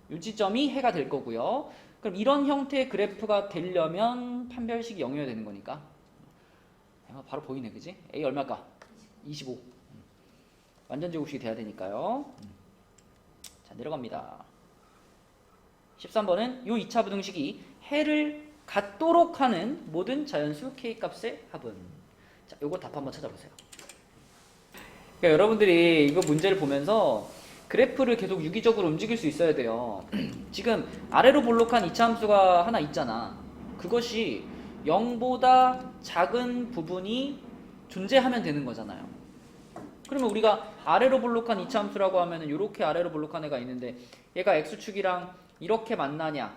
이 지점이 해가 될 거고요. 그럼 이런 형태의 그래프가 되려면 판별식이 0이어야 되는 거니까 바로 보이네, 그지? A 얼마일까? 25. 완전 제곱식이 돼야 되니까요. 자, 내려갑니다. 13번은 요 2차 부등식이 해를 갖도록 하는 모든 자연수 k 값의 합은. 자, 요거 답 한번 찾아보세요. 그러니까 여러분들이 이거 문제를 보면서 그래프를 계속 유기적으로 움직일 수 있어야 돼요. 지금 아래로 볼록한 이차함수가 하나 있잖아. 그것이 0보다 작은 부분이 존재하면 되는 거잖아요. 그러면 우리가 아래로 볼록한 이차함수라고 하면은 이렇게 아래로 볼록한 애가 있는데 얘가 x축이랑 이렇게 만나냐,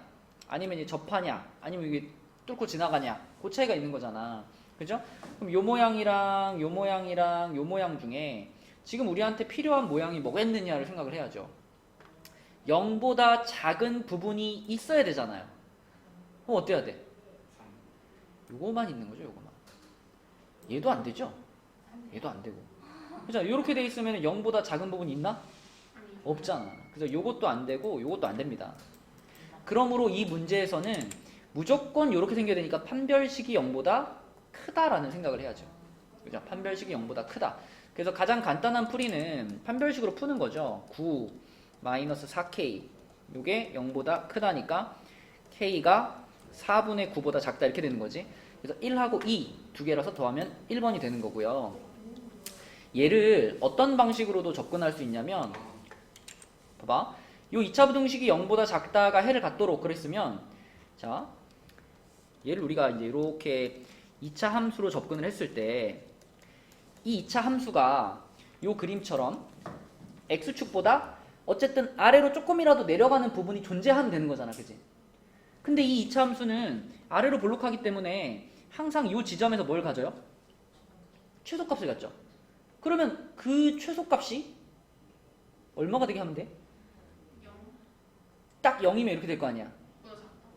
아니면 이제 접하냐, 아니면 이게 뚫고 지나가냐, 그 차이가 있는 거잖아. 그죠? 그럼 요 모양이랑 요 모양이랑 요 모양 중에 지금 우리한테 필요한 모양이 뭐겠느냐를 생각을 해야죠. 0보다 작은 부분이 있어야 되잖아요. 그럼 어때야 돼? 요거만 있는 거죠, 요거만. 얘도 안 되죠? 얘도 안 되고. 그죠? 이렇게 돼 있으면 0보다 작은 부분이 있나? 없잖아. 그래서 요것도 안 되고 요것도 안 됩니다. 그러므로 이 문제에서는 무조건 이렇게 생겨야 되니까 판별식이 0보다 크다라는 생각을 해야죠. 그죠? 판별식이 0보다 크다. 그래서 가장 간단한 풀이는 판별식으로 푸는 거죠. 9 마이너스 4k 이게 0보다 크다니까 k가 4분의 9보다 작다 이렇게 되는 거지. 그래서 1하고 2 두 개라서 더하면 1번이 되는 거고요. 얘를 어떤 방식으로도 접근할 수 있냐면 봐봐. 요 2차 부등식이 0보다 작다가 해를 갖도록 그랬으면 자 얘를 우리가 이제 이렇게 2차 함수로 접근을 했을 때 이 2차 함수가 요 그림처럼 x축보다 어쨌든 아래로 조금이라도 내려가는 부분이 존재하면 되는 거잖아, 그지? 근데 이 2차 함수는 아래로 볼록하기 때문에 항상 요 지점에서 뭘 가져요? 최소값을 갖죠. 그러면 그 최소값이 얼마가 되게 하면 돼? 딱 0이면 이렇게 될 거 아니야.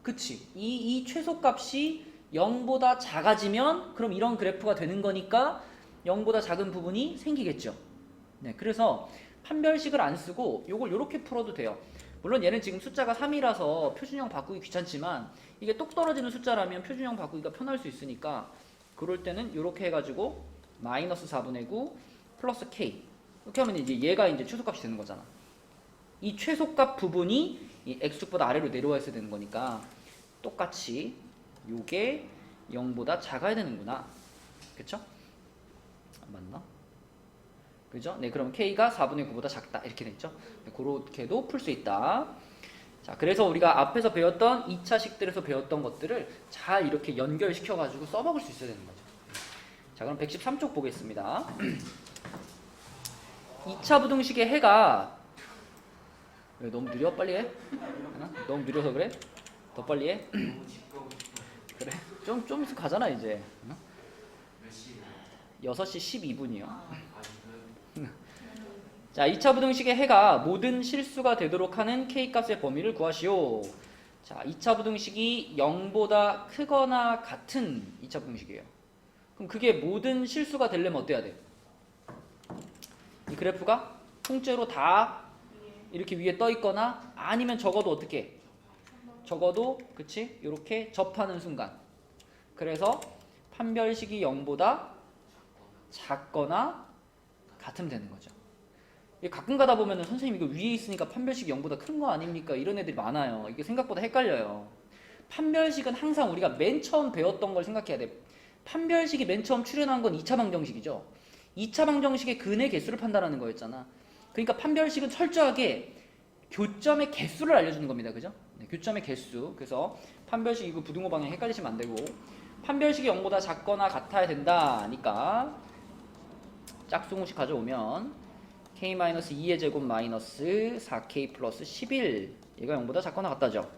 그치? 이 최소값이 0보다 작아지면 그럼 이런 그래프가 되는 거니까 0보다 작은 부분이 생기겠죠. 네, 그래서 판별식을 안 쓰고 요걸 이렇게 풀어도 돼요. 물론 얘는 지금 숫자가 3이라서 표준형 바꾸기 귀찮지만 이게 똑 떨어지는 숫자라면 표준형 바꾸기가 편할 수 있으니까 그럴 때는 이렇게 해가지고 마이너스 4분의 9 플러스 k 이렇게 하면 이제 얘가 이제 최소값이 되는 거잖아. 이 최소값 부분이 이 x축보다 아래로 내려와 있어야 되는 거니까 똑같이 요게 0보다 작아야 되는구나. 그쵸? 맞나? 그죠? 네, 그럼 k가 4분의 9보다 작다 이렇게 됐죠? 네, 그렇게도 풀 수 있다. 자, 그래서 우리가 앞에서 배웠던 2차식들에서 배웠던 것들을 잘 이렇게 연결시켜가지고 써먹을 수 있어야 되는 거죠. 자, 그럼 113쪽 보겠습니다. 2차 부등식의 해가 왜 너무 느려? 빨리 해? 너무 느려서 그래? 더 빨리 해? 너무 짚고 그래? 좀 있으면 가잖아 이제. 몇 시에? 6시 12분이요. 아직은 자, 2차 부등식의 해가 모든 실수가 되도록 하는 k값의 범위를 구하시오. 자, 2차 부등식이 0보다 크거나 같은 2차 부등식이에요. 그럼 그게 모든 실수가 되려면 어때야 돼? 이 그래프가 통째로 다 이렇게 위에 떠 있거나 아니면 적어도 어떻게? 적어도 그치? 이렇게 접하는 순간. 그래서 판별식이 0보다 작거나 같으면 되는 거죠. 가끔 가다 보면은 선생님 이거 위에 있으니까 판별식이 0보다 큰 거 아닙니까? 이런 애들이 많아요. 이게 생각보다 헷갈려요. 판별식은 항상 우리가 맨 처음 배웠던 걸 생각해야 돼. 판별식이 맨 처음 출현한 건 2차 방정식이죠. 2차 방정식의 근의 개수를 판단하는 거였잖아. 그러니까 판별식은 철저하게 교점의 개수를 알려주는 겁니다. 그죠? 네, 교점의 개수. 그래서 판별식 이거 부등호 방향 헷갈리시면 안 되고 판별식이 0보다 작거나 같아야 된다니까 짝수공식 가져오면 k-2의 제곱 마이너스 4k 플러스 11 얘가 0보다 작거나 같다죠.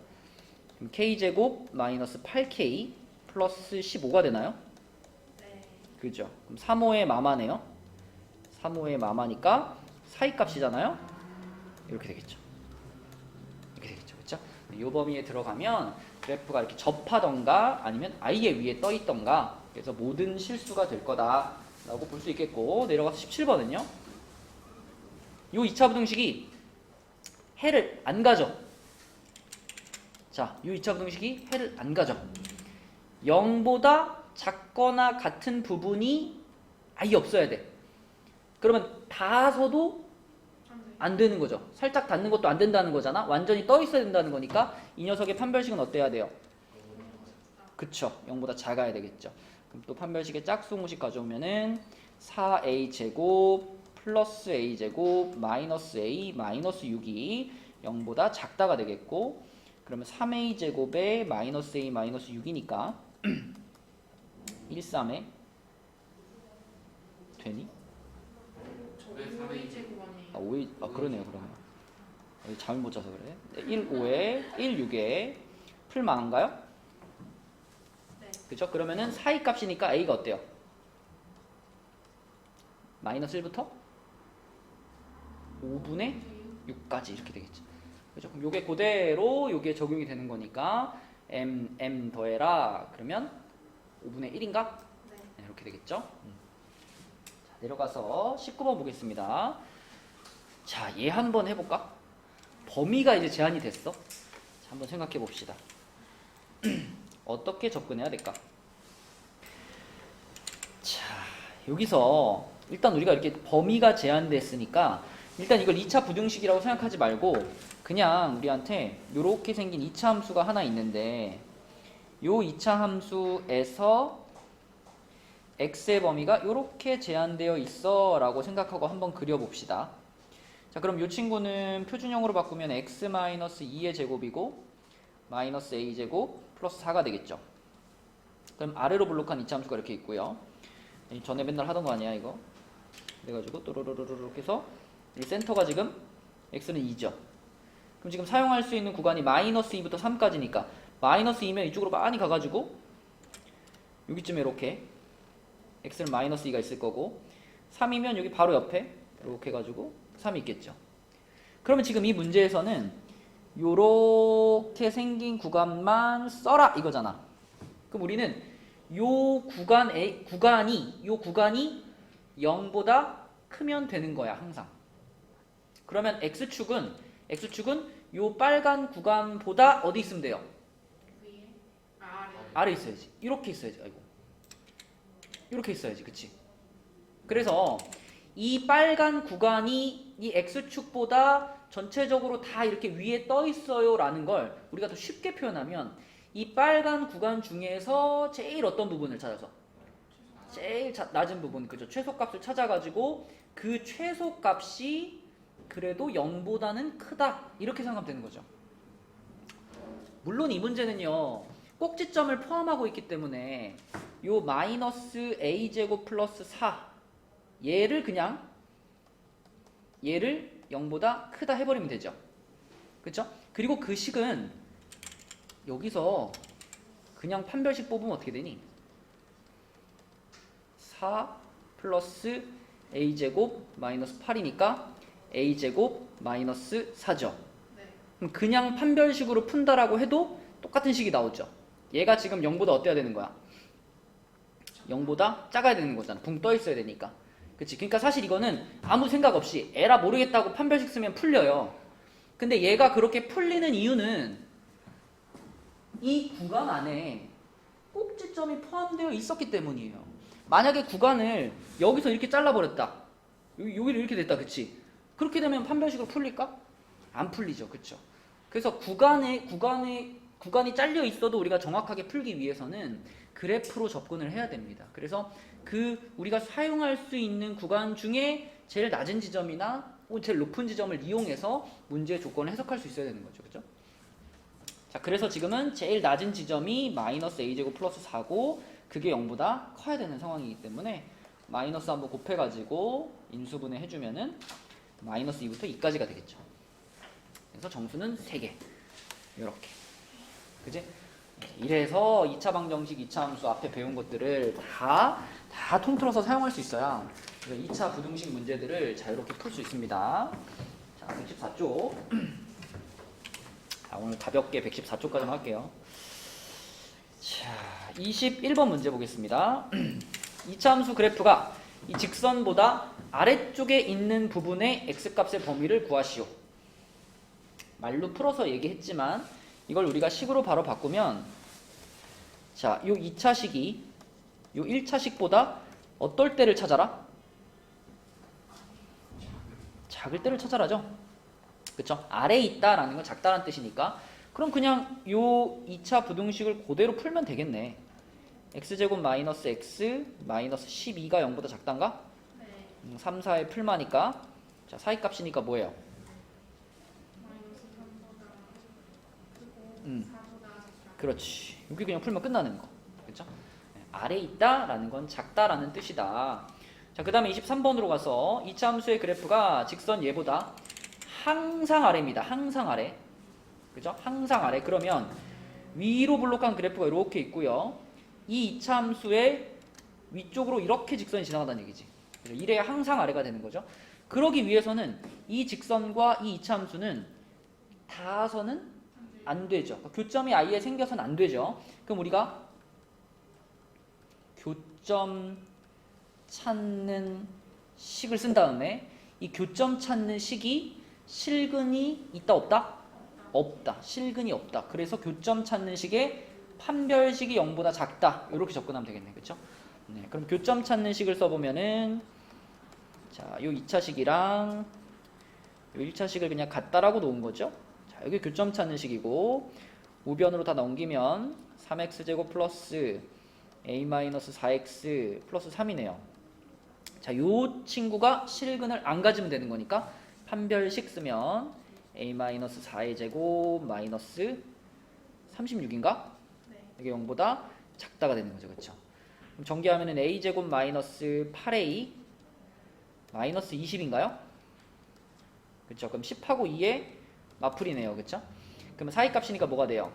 그럼 k제곱 마이너스 8k 플러스 15가 되나요? 네. 그죠? 그럼 3호의 마마네요. 3, 5의 마마니까 사이값이잖아요. 이렇게 되겠죠. 이렇게 되겠죠. 그렇죠? 이 범위에 들어가면 그래프가 이렇게 접하던가 아니면 아예 위에 떠 있던가, 그래서 모든 실수가 될 거다라고 볼 수 있겠고, 내려가서 17번은요. 요 2차 부등식이 해를 안 가져. 자, 요 2차 부등식이 해를 안 가져. 0보다 작거나 같은 부분이 아예 없어야 돼. 그러면 닿아서도 안 되는 거죠. 살짝 닿는 것도 안 된다는 거잖아. 완전히 떠 있어야 된다는 거니까 이 녀석의 판별식은 어때야 돼요? 그쵸. 0보다 작아야 되겠죠. 그럼 또 판별식의 짝수공식 가져오면은 4a 제곱 플러스 a 제곱 마이너스 a 마이너스 6이 0보다 작다가 되겠고, 그러면 3a 제곱에 마이너스 a 마이너스 6이니까 1, 3에 되니? 왜 3의 제곱 아니에요? 아, 5에, 아 그러네요. 그러면 잠을 못 자서 그래. 1, 5에 1, 6에 풀 만한가요? 네. 그죠? 그러면은 사이 값이니까 a가 어때요? 마이너스 1부터 5분의 6까지 이렇게 되겠죠. 그죠? 그럼 요게 그대로 요게 적용이 되는 거니까 m 더해라 그러면 5분의 1인가? 네. 이렇게 되겠죠. 자, 내려가서 19번 보겠습니다. 자, 얘 한번 해볼까? 범위가 이제 제한이 됐어. 자, 한번 생각해 봅시다. 어떻게 접근해야 될까? 자, 여기서 일단 우리가 이렇게 범위가 제한됐으니까 일단 이걸 2차 부등식이라고 생각하지 말고 그냥 우리한테 이렇게 생긴 2차 함수가 하나 있는데, 요 2차 함수에서 x의 범위가 이렇게 제한되어 있어 라고 생각하고 한번 그려봅시다. 자, 그럼 이 친구는 표준형으로 바꾸면 x-2의 제곱이고 마이너스 a 제곱 플러스 4가 되겠죠. 그럼 아래로 블록한 2차 함수가 이렇게 있고요. 전에 맨날 하던 거 아니야 이거? 그래가지고 또르르르르 해서 이 센터가 지금 x는 2죠. 그럼 지금 사용할 수 있는 구간이 마이너스 2부터 3까지니까 마이너스 2면 이쪽으로 많이 가가지고 여기쯤에 이렇게 x는 마이너스 2가 있을 거고, 3이면 여기 바로 옆에 이렇게 해가지고 3이 있겠죠. 그러면 지금 이 문제에서는 요렇게 생긴 구간만 써라 이거잖아. 그럼 우리는 요 구간이 0보다 크면 되는 거야 항상. 그러면 x축은 요 빨간 구간보다 어디 있으면 돼요? 위에? 아래. 아래 있어야지. 이렇게 있어야지. 아이고. 이렇게 있어야지. 그치? 그래서 이 빨간 구간이 이 x축보다 전체적으로 다 이렇게 위에 떠 있어요 라는 걸 우리가 더 쉽게 표현하면, 이 빨간 구간 중에서 제일 어떤 부분을 찾아서 제일 낮은 부분, 그죠? 최소값을 찾아가지고 그 최소값이 그래도 0보다는 크다 이렇게 생각하면 되는 거죠. 물론 이 문제는요 꼭지점을 포함하고 있기 때문에 요 마이너스 a제곱 플러스 4 얘를 0보다 크다 해버리면 되죠. 그쵸? 그리고 그 식은 여기서 그냥 판별식 뽑으면 어떻게 되니? 4 플러스 a제곱 마이너스 8이니까 a제곱 마이너스 4죠. 네. 그럼 그냥 판별식으로 푼다라고 해도 똑같은 식이 나오죠. 얘가 지금 0보다 어때야 되는 거야? 0보다 작아야 되는 거잖아. 붕 떠 있어야 되니까. 그치? 그러니까 사실 이거는 아무 생각 없이 에라 모르겠다고 판별식 쓰면 풀려요. 근데 얘가 그렇게 풀리는 이유는 이 구간 안에 꼭지점이 포함되어 있었기 때문이에요. 만약에 구간을 여기서 이렇게 잘라버렸다. 여기를 이렇게 됐다. 그치? 그렇게 되면 판별식으로 풀릴까? 안 풀리죠. 그쵸? 그래서 구간이 잘려 있어도 우리가 정확하게 풀기 위해서는 그래프로 접근을 해야 됩니다. 그래서 우리가 사용할 수 있는 구간 중에 제일 낮은 지점이나 제일 높은 지점을 이용해서 문제의 조건을 해석할 수 있어야 되는 거죠. 그죠? 자, 그래서 지금은 제일 낮은 지점이 마이너스 a제곱 플러스 4고 그게 0보다 커야 되는 상황이기 때문에 마이너스 한번 곱해가지고 인수분해 해주면은 마이너스 2부터 2까지가 되겠죠. 그래서 정수는 3개. 이렇게. 그지? 이래서 2차 방정식, 2차 함수 앞에 배운 것들을 다 통틀어서 사용할 수 있어야 그래서 2차 부등식 문제들을 자유롭게 풀 수 있습니다. 자, 114쪽. 자, 오늘 가볍게 114쪽까지만 할게요. 자, 21번 문제 보겠습니다. 2차 함수 그래프가 이 직선보다 아래쪽에 있는 부분의 x값의 범위를 구하시오. 말로 풀어서 얘기했지만 이걸 우리가 식으로 바로 바꾸면, 자, 요 2차식이 요 1차식보다 어떨 때를 찾아라? 작을 때를 찾아라죠. 그쵸? 아래에 있다라는 건 작다라는 뜻이니까, 그럼 그냥 요 2차 부등식을 그대로 풀면 되겠네. x제곱 마이너스 x 마이너스 12가 0보다 작단가? 네. 3, 4의 풀마니까, 자, 사이값이니까 뭐예요? 마이너스 3보다 크고 음. 4보다 작다. 그렇지. 여기 그냥 풀면 끝나는 거. 그렇죠? 아래에 있다라는 건 작다라는 뜻이다. 자, 그 다음에 23번으로 가서 2차 함수의 그래프가 직선 얘보다 항상 아래입니다. 항상 아래. 그죠? 항상 아래. 그러면 위로 블록한 그래프가 이렇게 있고요. 이 2차 함수의 위쪽으로 이렇게 직선이 지나간다는 얘기지. 그래서 이래야 항상 아래가 되는 거죠. 그러기 위해서는 이 직선과 이 2차 함수는 닿아서는 안 되죠. 그러니까 교점이 아예 생겨서는 안 되죠. 그럼 우리가 교점 찾는 식을 쓴 다음에 이 교점 찾는 식이 실근이 있다 없다? 없다. 실근이 없다. 그래서 교점 찾는 식의 판별식이 0보다 작다. 이렇게 접근하면 되겠네. 그렇죠? 네, 그럼 교점 찾는 식을 써보면은, 자, 요 2차식이랑 요 1차식을 그냥 같다라고 놓은 거죠. 자, 여기 교점 찾는 식이고, 우변으로 다 넘기면 3x제곱 플러스 a-4x 플러스 3이네요. 자, 요 친구가 실근을 안 가지면 되는 거니까 판별식 쓰면 a-4의 제곱 마이너스 36인가? 네. 이게 0보다 작다가 되는 거죠. 그렇죠? 그럼 전개하면은 a제곱 마이너스 8a 마이너스 20인가요? 그렇죠? 그럼 10하고 2의 마풀이네요. 그렇죠? 그러면 사이값이니까 뭐가 돼요?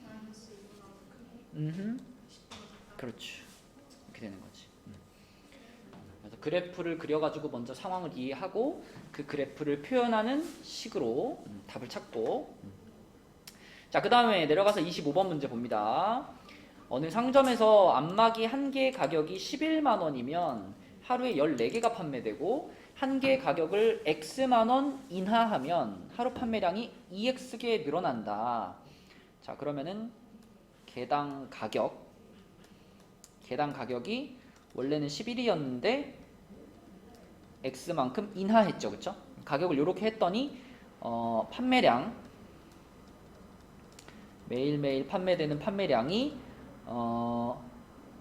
마이너스 2보다 크고 음, 10보다 작다. 그렇죠. 이렇게 되는 거지. 그래서 그래프를 그려가지고 먼저 상황을 이해하고 그 그래프를 표현하는 식으로 답을 찾고. 자, 그 다음에 내려가서 25번 문제 봅니다. 어느 상점에서 안마기 한 개의 가격이 11만 원이면 하루에 14개가 판매되고 한 개의 가격을 X만 원 인하하면 하루 판매량이 2X개 늘어난다. 자, 그러면은 개당 가격이 원래는 11이었는데 X만큼 인하했죠. 그쵸? 가격을 이렇게 했더니 판매량, 매일매일 판매되는 판매량이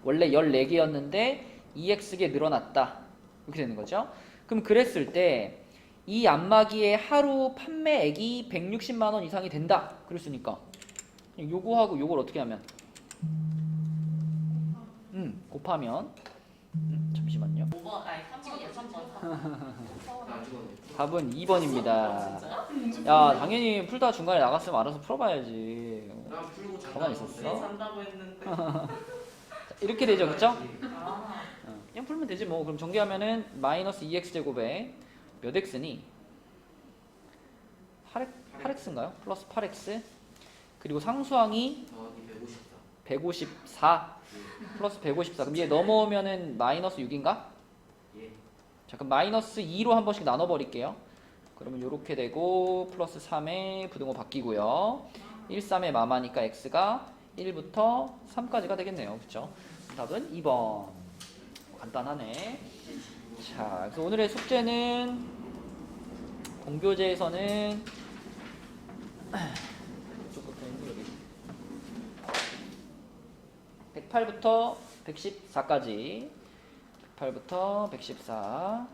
원래 14개였는데 2X개 늘어났다. 이렇게 되는 거죠. 그럼 그랬을 때 이 안마기의 하루 판매액이 160만 원 이상이 된다. 그랬으니까 요거하고 요걸 어떻게 하면 곱하면 잠시만요. 5번, 아니 3번이야, 3번. 나 죽었네. 답은 2번입니다. 야, 당연히 풀다 중간에 나갔으면 알아서 풀어봐야지. 나 풀고 가만히 잠깐 있었어? 산다고 했는데. 자, 이렇게 되죠, 그쵸? 아, 그냥 풀면 되지 뭐. 그럼 정리하면은 마이너스 2x제곱에 몇 x니? 8x인가요? 플러스 8x. 그리고 상수항이 더하기 154. 154 플러스 154. 그럼 얘 넘어오면은 마이너스 6인가? 예. 자, 그럼 마이너스 2로 한 번씩 나눠버릴게요. 그러면 요렇게 되고 플러스 3에 부등호 바뀌고요. 1, 3의 마마니까 x가 1부터 3까지가 되겠네요. 그쵸? 답은 2번. 간단하네. 자, 그래서 오늘의 숙제는 공교재에서는 이쪽부터 여기 108부터 114까지 108부터 114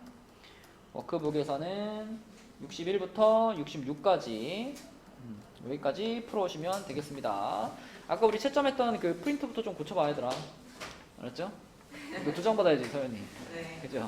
워크북에서는 61부터 66까지 여기까지 풀어오시면 되겠습니다. 아까 우리 채점했던 그 프린트부터 좀 고쳐봐야 되더라. 알았죠? 이거 2장 받아야지 서연이. 네. 그죠?